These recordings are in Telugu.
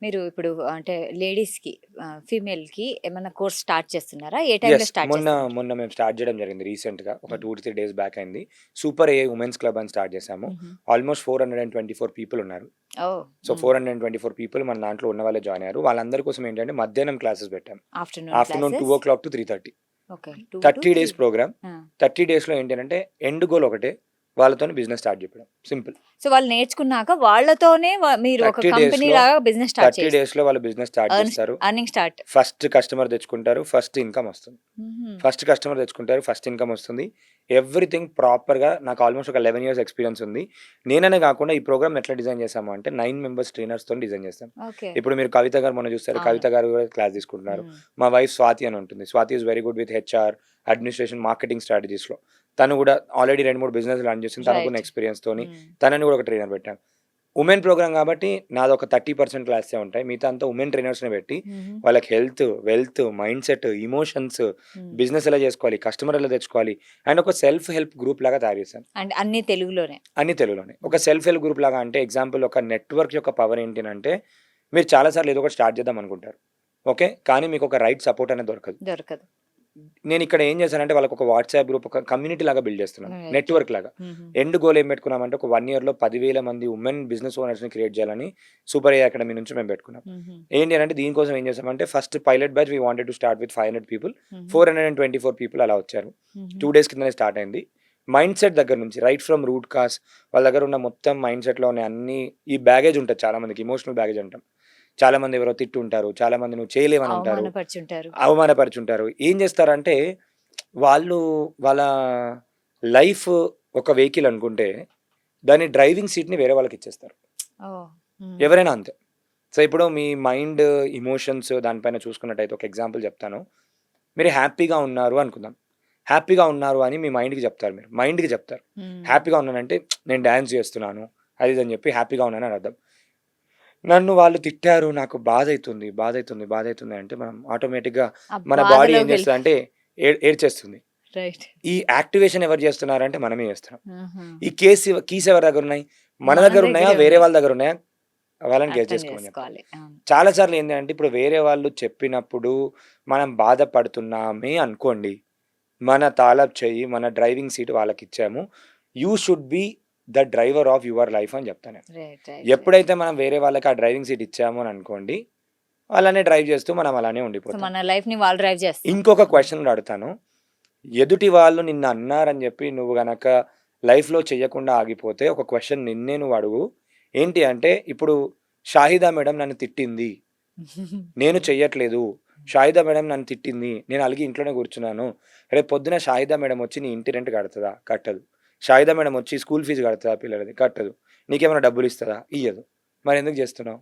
మీరు ఇప్పుడు అంటే లేడీస్‌కి ఫీమేల్‌కి ఏమన్నా కోర్స్ స్టార్ట్ చేస్తున్నారా? ఏ టైంలో స్టార్ట్ మొన్న చేస్తున్నారు? మొన్న మేము స్టార్ట్ చేయడం జరిగింది రీసెంట్‌గా. ఒక హ్మ్. 2-3 డేస్ బ్యాక్ అయింది. సూపర్ ఏఐ వుమెన్స్ క్లబ్ అని స్టార్ట్ చేశాము. హుహు. ఆల్‌మోస్ట్ 424 పీపుల్ ఉన్నారు. ఓహ్! సో, హ్మ్. 424 పీపుల్ మన దాంట్లో ఉన్న వాళ్ళే జాయిన్ అయ్యారు. వాళ్ళందరి కోసం ఏంటంటే మధ్యాహ్నం క్లాసెస్ పెట్టాం. Afternoon afternoon classes. 2:00-3:30. Okay. 2-3 30 days programme. ఆ! 30 డేస్‌లో ఏంటనంటే ఎండ్ గోల్ ఒకటే. వాళ్ళతోని బిజినెస్ స్టార్ట్ జేపియడం. సింపుల్. సో, వాళ్ళు నేర్చుకున్నాక వాళ్ళతోనే మీరు ఒక 30 కంపెనీ డేస్‌లో లాగా బిజినెస్ స్టార్ట్ 30 డేస్‌లో వాళ్ళు బిజినెస్ స్టార్ట్ జేస్తారు. Earning start. ఫస్ట్ కస్టమర్ తెచ్చుకుంటారు. ఫస్ట్ ఇన్‌కమ్ వస్తుంది. హుహు. ఫస్ట్ కస్టమర్ తెచ్చుకుంటారు. ఫస్ట్ ఇన్‌కమ్ వస్తుంది. ఎవ్రీథింగ్ ప్రాపర్‌గా నాకు ఆల్‌మోస్ట్ ఒక 11 ఇయర్స్ ఎక్స్‌పీరియన్స్ ఉంది. నేననే గాకుండా ఈ ప్రోగ్రామ్‌ని ఎట్లా డిజైన్ చేశాము అంటే 9 మెంబర్స్ ట్రైనర్స్‌తోని డిజైన్ చేశాం. ఓకే. ఇప్పుడు మీరు కవిత గారు మొన్న చూసారు. అవును. కవిత గారు కూడా క్లాస్ తీసుకుంటున్నారు. హ్మ్. మా వైఫ్ స్వాతి అని ఉంటుంది. Swathi is very good with HR, administration, marketing స్ట్రాటజీస్‌లో. తను కూడా ఆల్రెడీ 2, 3 బిజినెస్‌లు రన్ చేసింది. తనకున్న రైట్. ఎక్స్‌పీరియన్స్‌తోని హ్మ్. తనని కూడా ఒక ట్రైనర్ పెట్టాను. వుమెన్ ప్రోగ్రామ్ కాబట్టి నాదొక 30% క్లాసే ఉంటాయి. మిగతా అంతా వుమెన్ ట్రైనర్స్‌ని పెట్టి హుహు. వాళ్ళకి హెల్త్, వెల్త్, మైండ్‌సెట్, ఎమోషన్స్, హ్మ్. బిజినెస్ ఎలా చేసుకోవాలి, కస్టమర్ ఎలా తెచ్చుకోవాలి అండ్ ఒక సెల్ఫ్ హెల్ప్ గ్రూప్ లాగా తయారు చేశాను. అంటే అన్నీ తెలుగులోనే. అన్ని తెలుగులోనే. ఒక హ్మ్. సెల్ఫ్ హెల్ప్ గ్రూప్ లాగా అంటే ఎగ్జాంపుల్ ఒక నెట్వర్క్ యొక్క పవర్ ఏంటినంటే మీరు చాలా సార్లు ఏదో ఒకటి స్టార్ట్ చేద్దాం అనుకుంటారు. ఓకే. కానీ మీకు ఒక రైట్ సపోర్ట్ అనేది దొరకదు. దొరకదు. నేనిక్కడ ఏం చేశానంటే వాళ్ళకి ఒక వాట్సాప్ గ్రూప్, ఒక కమ్యూనిటీ లాగా బిల్డ్ చేస్తున్నాను. రైట్. రైట్. నెట్వర్క్ లాగా. హుహు. ఎండ్ గోల్ ఏం పెట్టుకున్నామంటే ఒక 1 ఇయర్‌లో 10,000 మంది వుమెన్ బిజినెస్ ఓనర్స్‌ని క్రియేట్ చేయాలని సూపర్ ఏఐ అకాడమీ నుంచి మేము పెట్టుకున్నాం. హుహు. ఏంటి అనంటే దీనికోసం ఏం చేసామంటే first pilot batch we wanted to start with 500 people. హుహు. 424 పీపుల్ అలా వచ్చారు. హుహు. 2 డేస్ కిందనే స్టార్ట్ అయింది. మైండ్ సెట్ దగ్గర నుంచి రైట్ ఫ్రమ్ రూట్ కాజ్ వాళ్ళ దగ్గర ఉన్న మొత్తం మైండ్ సెట్‌లో ఉన్న అన్ని ఈ బ్యాగేజ్ ఉంటది చాలా మందికి. ఎమోషనల్ బ్యాగేజ్ అంటాం. చాలా మంది ఎవరో తిట్టుంటారు. చాలా మంది నువ్వు చేయలేవని అంటారు. అవమానపరుచుంటారు. అవమానపరుచుంటారు. ఏం చేస్తారంటే వాళ్ళు వాళ్ళ లైఫ్ ఒక వెహికల్ అనుకుంటే దాని డ్రైవింగ్ సీట్‌ని వేరే వాళ్ళకిచ్చేస్తారు. ఓహ్! హ్మ్. ఎవరైనా అంతే. సో, ఇప్పుడు మీ మైండ్, ఎమోషన్స్ దానిపైన చూసుకున్నట్టయితే ఒక ఎగ్జాంపుల్ చెప్తాను. మీరు హ్యాపీగా ఉన్నారు అనుకుందాం. హ్యాపీగా ఉన్నారు అని మీ మైండ్‌కి చెప్తారు మీరు. మైండ్‌కి చెప్తారు. హ్మ్. హ్యాపీగా ఉన్నానంటే నేను డాన్స్ చేస్తున్నాను. అది ఇది అని చెప్పి హ్యాపీగా ఉన్నానని అర్థం. నన్ను వాళ్ళు తిట్టారు. నాకు బాధైతుంది, బాధైతుంది, బాధైతుంది అంటే మనం ఆటోమేటిక్‌గా ఆ మన బాడీ ఏం బాధలోకెళ్ళి చేస్తదంటే ఏడ్చేస్తుంది. రైట్. ఈ యాక్టివేషన్ ఎవరు చేస్తున్నారంటే మనమే చేస్తున్నాం. ఆహా! ఈ కీస్ ఎవరి దగ్గరున్నాయి? మన మన దగ్గరున్నాయా? దగ్గరే వేరే ఉన్నాయి. వాళ్ళ దగ్గరున్నాయా? వాళ్ళని గెస్ అర్థం చేసుకోమని చెప్పాలి. జేసుకోవాలి. అవును. చాలా సార్లు ఏందంటే ఇప్పుడు వేరే వాళ్ళు చెప్పినప్పుడు మనం బాధపడుతున్నామే అనుకోండి. మన తాళపు చెయ్యి, మన డ్రైవింగ్ సీట్ వాళ్ళకిచ్చాము. You should be the driver of your life అని చెప్తా నేను. రైట్. రైట్. రైట్. ఎప్పుడైతే మనం వేరే వాళ్ళకి ఆ డ్రైవింగ్ సీట్ ఇచ్చాము అని అనుకోండి, వాళ్ళనే డ్రైవ్ చేస్తూ మనం అలానే సో, ఉండిపోతాం. మన లైఫ్‌ని వాళ్ళు డ్రైవ్ చేస్తున్నారు. ఇంకొక హ్మ్. క్వెషన్ కూడా అడుగుతాను. ఎదుటి వాళ్ళు నిన్ను అన్నారని చెప్పి నువ్వు గనక లైఫ్‌లో చెయ్యకుండా ఆగిపోతే ఒక క్వెషన్ నిన్నే నువ్వు అడుగు. ఏంటి అంటే ఇప్పుడు షాహిదా మేడం నన్ను తిట్టింది. నేను చెయ్యట్లేదు. షాహిదా మేడం నన్ను తిట్టింది. నేను అలిగి ఇంట్లోనే కూర్చున్నాను. రేపు పొద్దున షాహిదా మేడం వచ్చి నీ ఇంటి రెంట్ కడతదా? కట్టదు. షాహిదా మేడం వచ్చి స్కూల్ ఫీజు కడతదా పిల్లలది? కట్టదు. నీకేమైనా డబ్బులిస్తదా? ఇయ్యదు. మరెందుకు చేస్తున్నావు?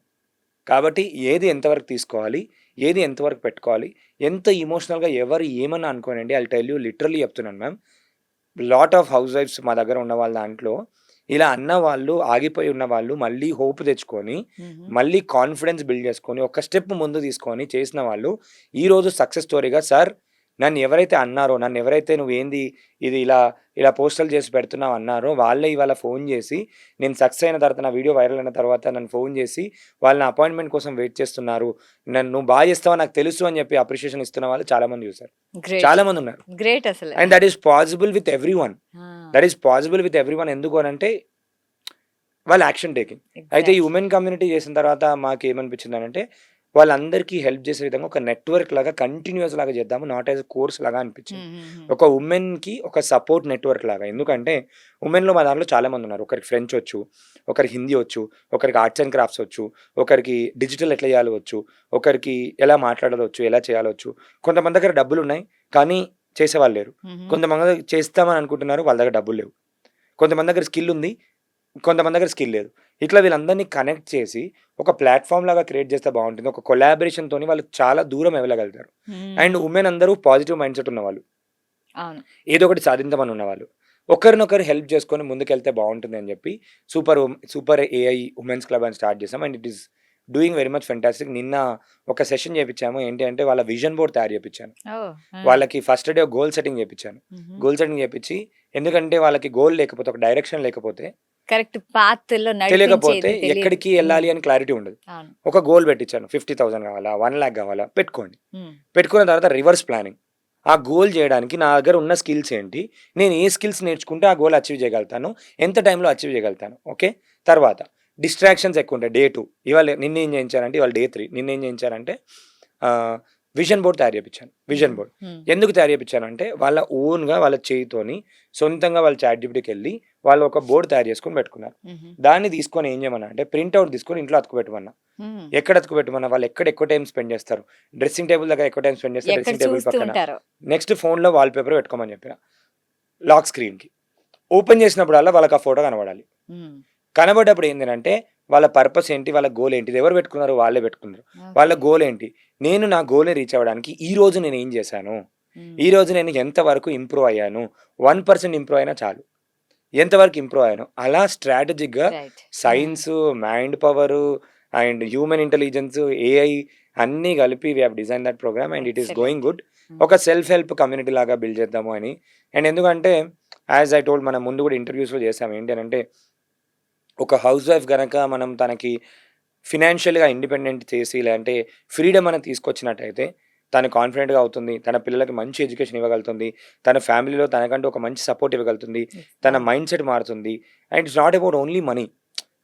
కాబట్టి ఏది ఎంతవరకు తీసుకోవాలి? ఏది ఎంతవరకు పెట్టుకోవాలి? ఎంత ఎమోషనల్‌గా ఎవరు ఏమన్నా అనుకోనండి. I will tell you literally చెప్తున్నాను మ్యామ్. లాట్ ఆఫ్ హౌస్ వైఫ్స్ మా దగ్గర ఉన్న వాళ్ళ దాంట్లో ఇలా అన్నవాళ్ళు, ఆగిపోయి ఉన్నవాళ్ళు మళ్ళీ హోప్ తెచ్చుకొని, హుహు. మళ్ళీ కాన్ఫిడెన్స్ బిల్డ్ చేసుకొని, ఒక స్టెప్ ముందు తీసుకొని చేసిన వాళ్ళు ఈరోజు సక్సెస్ స్టోరీగా సార్ నన్నెవరైతే అన్నారో, నన్నెవరైతే నువ్వేంది ఇది ఇలా పోస్టులు చేసి పెడుతున్నావు అన్నారో, వాళ్ళే ఇవాళ ఫోను చేసి, నేను సక్సెస్ అయిన తర్వాత నా వీడియో వైరల్ అయిన తర్వాత నన్ను ఫోను చేసి, వాళ్ళు నా అపాయింట్‌మెంట్ కోసం వెయిట్ చేస్తున్నారు. నువ్వు బా చేస్తావని నాకు తెలుసు అని చెప్పి అప్రిషియేషన్ ఇస్తున్న వాళ్ళు చాలా మంది చూసారు. గ్రేట్. చాలా మందున్నారు. గ్రేట్ అసలు. And that is possible with everyone. ఆ! That is possible with everyone. ఎందుకు అనంటే వాళ్ళ యాక్షన్ టేకింగ్. అయితే ఈ ఎగ్జాక్ట్‌లీ. వుమెన్ కమ్యూనిటీ చేసిన తర్వాత మాకేమనిపించిందనంటే, వాళ్ళందరికీ హెల్ప్ చేసే విధంగా ఒక నెట్వర్క్ లాగా కంటిన్యూయస్ లాగా చేద్దాము. నాట్ యాస్ ఎ కోర్స్ లాగా అనిపించింది. హ్మ్. హ్మ్. హ్మ్. ఒక వుమెన్‌కి ఒక సపోర్ట్ నెట్వర్క్ లాగా. ఎందుకంటే వుమెన్‌లో మా దాంట్లో చాలామందున్నారు. ఒకరికి ఫ్రెంచ్ వచ్చు, ఒకరికి హిందీ వచ్చు, ఒకరికి ఆర్ట్స్ అండ్ క్రాఫ్ట్స్ వచ్చు, ఒకరికి డిజిటల్ ఎట్లా చేయాలో వచ్చు, ఒకరికి ఎలా మాట్లాడాలో వచ్చు, ఎలా చేయాలో వచ్చు. కొంతమంది దగ్గర డబ్బులున్నాయి. కానీ చేసేవాళ్ళు లేరు. హుహు. కొంతమంది చేస్తామని అనుకుంటున్నారు. వాళ్ళ దగ్గర డబ్బులు లేవు. కొంతమంది దగ్గర స్కిల్ ఉంది. కొంతమంది దగ్గర స్కిల్ లేదు. ఇట్లా వీళ్ళందరిని కనెక్ట్ చేసి ఒక ప్లాట్‌ఫార్మ్ లాగా క్రియేట్ చేస్తే బావుంటుంది. ఒక కొలాబరేషన్‌తోని వాళ్ళు చాలా దూరం ఎళ్ళగలుగుతారు. అండ్ హ్మ్. వుమెన్ అందరూ పాజిటివ్ మైండ్‌సెట్ ఉన్నవాళ్ళు. అవును. ఏదో ఒకటి సాధిద్దామని ఉన్నవాళ్ళు. ఒకరినొకరు హెల్ప్ చేసుకొని ముందుకెళ్తే బావుంటుంది అని చెప్పి సూపర్ ఏఐ వుమెన్స్ క్లబ్ అని స్టార్ట్ చేసాం. And it is doing very much fantastic. నిన్న ఒక సెషన్ చేపిచ్చాము. ఏంటి అంటే వాళ్ళ విజన్ బోర్డ్ తయారు చేపిచ్చాను. ఓహ్! ఆ! వాళ్ళకి ఫస్ట్ డే గోల్ సెట్టింగ్ చేపిచ్చాను. హుహు. గోల్ సెట్టింగ్ చేపిచ్చి ఎందుకంటే వాళ్ళకి గోల్ లేకపోతే, ఒక డైరెక్షన్ లేకపోతే కరెక్ట్ పాత్ లో తెలియకపోతే నడిపించేది తెలియదు. ఎక్కడికి వెళ్ళాలి అని క్లారిటీ ఉండదు. అవును. ఒక గోల్ పెట్టించాను, 50,000 కావాలా, 1,00,000 కావాలా, పెట్టుకోండి. ఉమ్, పెట్టుకున్న తర్వాత రివర్స్ ప్లానింగ్. ఆ గోల్ చేయడానికి నా దగ్గర ఉన్న స్కిల్స్ ఏంటి, నేను ఏ స్కిల్స్ నేర్చుకుంటే ఆ గోల్ అచీవ్ చేయగలుగుతాను, ఎంత టైంలో అచీవ్ చేయగలుగుతాను. ఓకే, తర్వాత డిస్ట్రాక్షన్స్ ఎక్కువ ఉంటాయి. డే 2 ఇవాళ నిన్నేం చేయించారంటే, ఇవాళ డే 3 నిన్నేం చేయించారంటే విజన్ బోర్డ్ తయారు చేయించాను. విజన్ బోర్డ్ ఉమ్, ఎందుకు తయారు చేయించానంటే, వాళ్ళ ఓన్గా వాళ్ళ చేయితోని సొంతంగా వాళ్ళ చాట్ జీపీటీకి వెళ్ళి వాళ్ళు ఒక బోర్డు తయారు చేసుకొని పెట్టుకున్నారు. ఉమ్, దాన్ని తీసుకొని ఏం చేయమన్నా అంటే, ప్రింట్అవుట్ తీసుకొని ఇంట్లో అతుకుపెట్టమన్నా. ఉమ్. ఎక్కడ అతుకుపెట్టమన్నా, వాళ్ళు ఎక్కడ ఎక్కువ టైం స్పెండ్ చేస్తారు, డ్రెస్సింగ్ టేబుల్ దగ్గర ఎక్కువ టైం స్పెండ్ చేస్తారు, ఎక్కడ డ్రెస్సింగ్ టేబుల్ చూస్తూ పక్కన. ఉంటారో. నెక్స్ట్ ఫోన్లో వాల్ పేపర్ పెట్టుకోమని చెప్పిన. లాక్ స్క్రీన్కి ఓపెన్ చేసినప్పుడల్లా వాళ్ళకి ఆ ఫోటో కనబడాలి. ఉమ్, కనబడ్డప్పుడు ఏంటంటే, వాళ్ళ పర్పస్ ఏంటి, వాళ్ళ గోల్ ఏంటి, ఇది ఎవరు పెట్టుకున్నారు, వాళ్ళే పెట్టుకున్నారు. వాళ్ళ ఓకే. గోల్ ఏంటి, నేను నా గోల్ని రీచ్ అవ్వడానికి ఈ రోజు నేను ఏం చేశాను, ఉమ్, ఈ రోజు నేను ఎంతవరకు ఇంప్రూవ్ అయ్యాను, 1% ఇంప్రూవ్ అయినా చాలు, ఎంతవరకు ఇంప్రూవ్ అయ్యాను, అలా స్ట్రాటజిక్గా right. Science, mind power and human intelligence, AI అన్నీ కలిపి we have design that program and it is going good. ఒక సెల్ఫ్ హెల్ప్ కమ్యూనిటీ లాగా బిల్డ్ చేద్దాము అని. అండ్ ఎందుకంటే, యాజ్ ఐ టోల్డ్, మనం ముందు కూడా ఇంటర్వ్యూస్లో చేసాం, ఏంటి అని అంటే, ఒక హౌస్ వైఫ్ గనక మనం తనకి ఫినాన్షియల్గా ఇండిపెండెంట్ చేసి, లేదంటే ఫ్రీడమ్ అనేది తీసుకొచ్చినట్టయితే, తను కాన్ఫిడెంట్గా అవుతుంది, తన పిల్లలకి మంచి ఎడ్యుకేషన్ ఇవ్వగలుగుతుంది, తన ఫ్యామిలీలో తనకంటూ ఒక మంచి సపోర్ట్ ఇవ్వగలుగుతుంది, తన మైండ్ సెట్ మారుతుంది. And it's not about only money,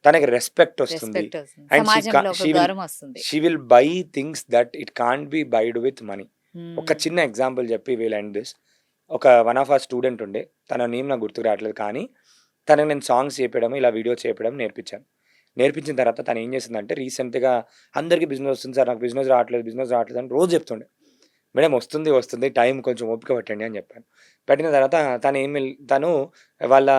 తనకి రెస్పెక్ట్ వస్తుంది. రెస్పెక్ట్ వస్తుంది, అండ్ సమాజంలో ఒక గౌరవం వస్తుంది. She will buy things that it can't be buyed with money. ఒక ఉమ్, చిన్న ఎగ్జాంపుల్ చెప్పి వీల్ అండ్ దిస్. ఒక వన్ ఆఫ్ ఆ స్టూడెంట్ ఉండే, తన నేమ్ నాకు గుర్తుకు రావట్లేదు, కానీ తనకు నేను సాంగ్స్ చెప్పడం, ఇలా వీడియో చేయడం నేర్పించాను. నేర్పించిన తర్వాత తను ఏం చేసిందంటే, రీసెంట్గా అందరికీ బిజినెస్ వస్తుంది సార్, నాకు బిజినెస్ రావట్లేదు అని రోజు చెప్తుండే. మేడం వస్తుంది వస్తుంది, టైం కొంచెం ఓపిక పట్టండి అని చెప్పాను. పెట్టిన తర్వాత తను వాళ్ళ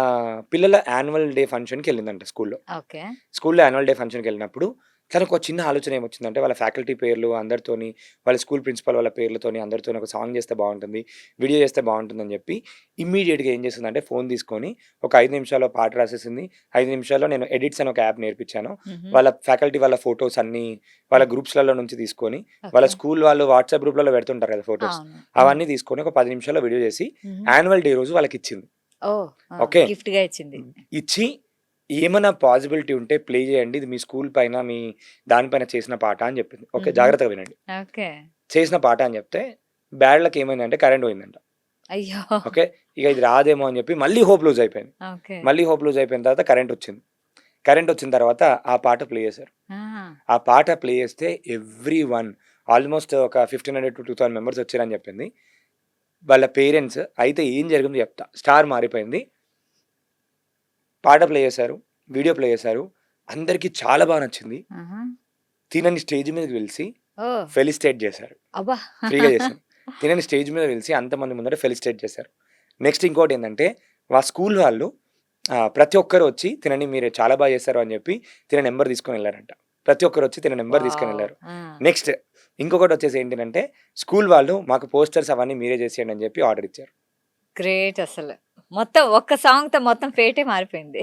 పిల్లల యాన్యువల్ డే ఫంక్షన్కి వెళ్ళిందంట స్కూల్లో. ఓకే. స్కూల్లో యాన్యువల్ డే ఫంక్షన్కి వెళ్ళినప్పుడు తనకు ఒక చిన్న ఆలోచన ఏమొచ్చిందంటే, వాళ్ళ ఫ్యాకల్టీ పేర్లు అందరితోని, వాళ్ళ స్కూల్ ప్రిన్సిపల్ వాళ్ళ పేర్లతోని అందరితోని ఒక సాంగ్ చేస్తే బాగుంటుంది, వీడియో చేస్తే బాగుంటుందని చెప్పి ఇమ్మీడియట్గా ఏం చేసిందంటే, ఫోన్ తీసుకొని ఒక 5 నిమిషాల్లో పాట రాసేసింది. 5 నిమిషాల్లో నేను ఎడిట్స్ అని ఒక యాప్ నేర్పించాను. ఉహు, వాళ్ళ ఫ్యాకల్టీ వాళ్ళ ఫొటోస్ అన్నీ వాళ్ళ గ్రూప్స్లలో నుంచి తీసుకొని, వాళ్ళ ఓకే. స్కూల్ వాళ్ళు వాట్సాప్ గ్రూప్లలో పెడుతుంటారు కదా ఫొటోస్, అవును. అవన్నీ తీసుకొని ఒక 10 నిమిషాల్లో వీడియో చేసి ఉహు. యాన్యువల్ డే రోజు వాళ్ళకి ఇచ్చింది. ఓ, ఓకే, గిఫ్ట్ గా ఇచ్చింది. ఇచ్చి ఏమైనా పాసిబిలిటీ ఉంటే ప్లే చేయండి, ఇది మీ స్కూల్ పైన మీ దానిపైన చేసిన పాట అని చెప్పింది. ఓకే, మ్మ్. జాగ్రత్తగా వినండి. ఓకే. చేసిన పాట అని చెప్తే బ్యాడ్ లక్ ఏమైందంటే కరెంట్ పోయిందంట. అయ్యో. ఓకే, ఇక ఇది రాదేమో అని చెప్పి మళ్ళీ హోప్ లూజ్ అయిపోయింది. ఓకే. మళ్ళీ హోప్ లూజ్ అయిపోయిన తర్వాత కరెంట్ వచ్చింది. కరెంట్ వచ్చిన తర్వాత ఆ పాట ప్లే చేశారు. ఆహా. ఆ పాట ప్లే చేస్తే ఎవ్రీ వన్, ఆల్మోస్ట్ ఒక 1500 to 2000 మెంబర్స్ వచ్చారని చెప్పింది. వాళ్ళ పేరెంట్స్ అయితే ఏం జరిగిందో చెప్తా. స్టార్ మారిపోయింది. పాట ప్లే చేశారు, వీడియో ప్లే చేశారు, అందరికీ చాలా బాగా నచ్చింది. ఆహా. తినని స్టేజ్ మీదకి పిలిచి ఓ, ఫెలిసిటేట్ చేశారు. అబ్బా. ఫ్రీగా చేశారు. తినని స్టేజ్ మీద పిలిచి అంతమంది ముందర ఫెలిసిటేట్ చేశారు. నెక్స్ట్ ఇంకోటి ఏంటంటే, మా స్కూల్ వాళ్ళు ప్రతి ఒక్కరు వచ్చి తినని మీరు చాలా బాగా చేశారు అని చెప్పి తిన నెంబర్ తీసుకొని వెళ్ళారంట. ప్రతి ఒక్కరు వచ్చి తిన నెంబర్ తీసుకొని వావ్. వెళ్ళారు. ఆ. నెక్స్ట్ ఇంకొకటి వచ్చేసి ఏంటంటే, స్కూల్ వాళ్ళు మాకు పోస్టర్స్ అవన్నీ మీరే చేసేయండి అని చెప్పి ఆర్డర్ ఇచ్చారు. గ్రేట్ అసలు. మొత్తం ఒక్క సాంగ్ తో మొత్తం ఫేటే మారిపోయింది.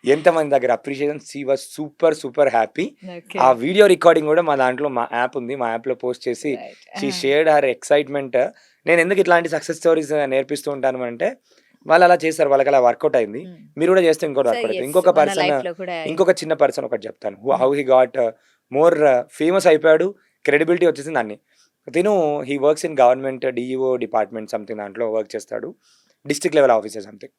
ఎంతమంది దగ్గర appreciation, she was super super happy. Okay. ఆ వీడియో రికార్డింగ్ కూడా మా దాంట్లో, మా యాప్ ఉంది, మా యాప్లో పోస్ట్ చేసి right. She shared her excitement. నేను ఎందుకు ఇట్లాంటి సక్సెస్ స్టోరీస్ నేర్పిస్తూ ఉంటాను అంటే, వాళ్ళు అలా చేస్తారు, వాళ్ళకి అలా వర్కౌట్ అయింది. మీరు కూడా చేస్తే ఇంకోటి వర్కౌట్ అవుతుంది. ఇంకొక పర్సన్, ఇంకొక చిన్న పర్సన్ ఒకటి చెప్తాను, how he got more famous అయిపోయాడు, క్రెడిబిలిటీ వచ్చేసింది అన్ని. తిను he works in government DEO department something, దాంట్లో వర్క్ చేస్తాడు, డిస్ట్రిక్ట్ లెవెల్ ఆఫీసర్ సంథింగ్.